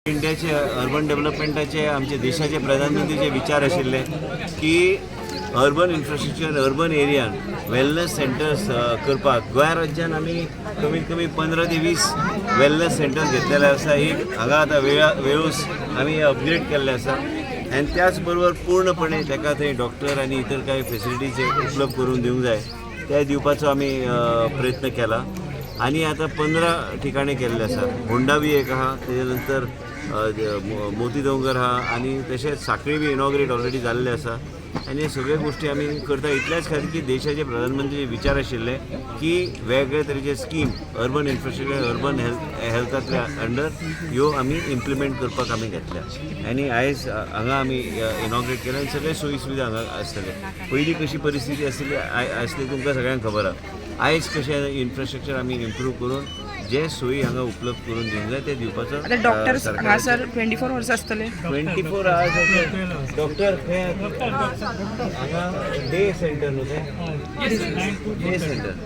इंडियाचे अर्बन डेव्हलपमेंटाचे आमचे देशाचे प्रधानमंत्रीचे विचार आशिल्ले की अर्बन इन्फ्रास्ट्रक्चर अर्बन एरियान वेलनेस सेंटर्स करपाक गोंय राज्यान आमी कमीत कमी 15 ते 20 वेलनेस सेंटर्स घेतलेले आसा. एक हांगा आतां वेळूस आमी अपग्रेड केल्ले आसा आनी त्याच बरोबर पूर्णपणे ताका थंय डॉक्टर आनी इतर काही फेसिलिटीज उपलब्ध करून दिवंक जाय ते दिवपाचो आमी प्रयत्न केला आणि आता 15 ठिकाणी केल्ले आसा. होंडावी एक आहा, तेजे नंतर मोती दोंगर आहा आणि तशेंच साखळी बी इनॉग्रेट ऑलरेडी जाल्ले आसा. आणि हे सगळे गोष्टी आमी करता इतल्याच खातीर की देशाचे प्रधानमंत्रीचे विचार आशिल्ले की वेगळे तरेचे स्कीम अर्बन इन्फ्रास्ट्रक्चर अर्बन हेल्थांतल्या अंडर ह्यो आमी इम्प्लिमेंट करपाक आमी घेतल्या आनी आयज हांगा आमी इनॉग्रेट केलें आनी सगळे सोयी सुविधा हांगा आसतले. पयलीं कशी परिस्थिती आसली तुमकां सगळ्यांक खबर आहा. आयज कशें इन्फ्रास्ट्रक्चर आमी इम्प्रूव करून जे सोयी हांगा उपलब्ध करून दिवंक जाय ते दिवपाचो डॉक्टर्स हांगा सर 24 आवर्स आसतले. 24 आवर्स डॉक्टर हांगा डे सेंटर न्हू तें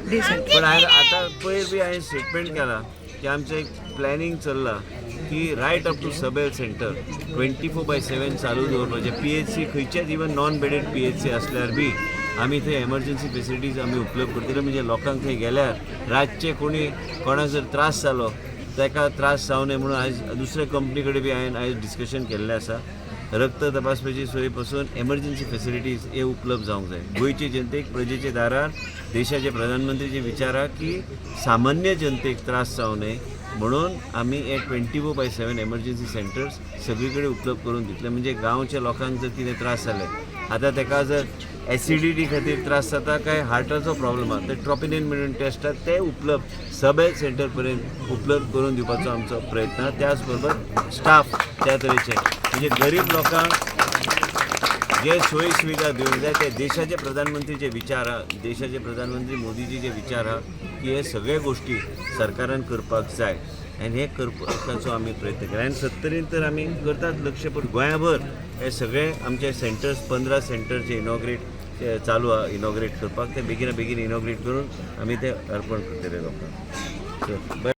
डे सेंटर. पण आतां पयर बी हांवें स्टेटमेंट केला की आमचें एक प्लॅनिंग चल्ला की रायट अप टू सब हेल्थ सेंटर 24/7 चालू दवरपाचें. PHC खंयचेच इवन नॉन बेडेड PHC आसल्यार बी आमी थंय एमर्जन्सी फेसिलिटीज आमी उपलब्ध करतले. म्हणजे लोकांक थंय गेल्यार रातचे कोणाक जर त्रास जालो ताका त्रास जावं नये म्हणून आयज दुसरे कंपनी कडेन बी हांवें आयज डिस्कशन केल्लें आसा. रक्त तपासपाची सोयी पासून एमर्जन्सी फेसिलिटीज हे उपलब्ध जावंक जाय. गोंयचे जनतेक प्रजेचे दारार देशाचे प्रधानमंत्रीचे विचार आहा की सामान्य जनतेक त्रास जावं नये म्हणून आमी हे 24/7 एमर्जन्सी सेंटर्स सगळी कडेन उपलब्ध करून दितले. म्हणजे गांवच्या लोकांक जर कितें त्रास जाले आतां ताका जर एसिडिटी खातीर त्रास जाता काय हार्टाचो प्रॉब्लेम आहा ते ट्रॉपिनिन म्हणून टेस्ट आहा ते उपलब्ध सब हेल्थ सेंटर पर्यंत उपलब्ध करून दिवपाचो आमचो प्रयत्न आहा. त्याच बरोबर स्टाफ त्या तरेचे म्हणजे गरीब लोकांक जे सोयी सुविधा दिवंक जाय ते देशाचे प्रधानमंत्रीचे विचार आहा. देशाचे प्रधानमंत्री मोदीजीचे विचार आहा की हे सगळे गोष्टी सरकारान करपाक जाय आनी हे करपाचो आमी प्रयत्न केला. आनी 70 तर आमी करतात लक्ष. पण गोंयभर हे सगळे आमचे सेंटर्स 15 सेंटरचे इनॉग्रेट चालू आहा इनॉग्रेट करपाक. ते बेगीन इनॉग्रेट करून आमी ते अर्पण करतले लोकांक.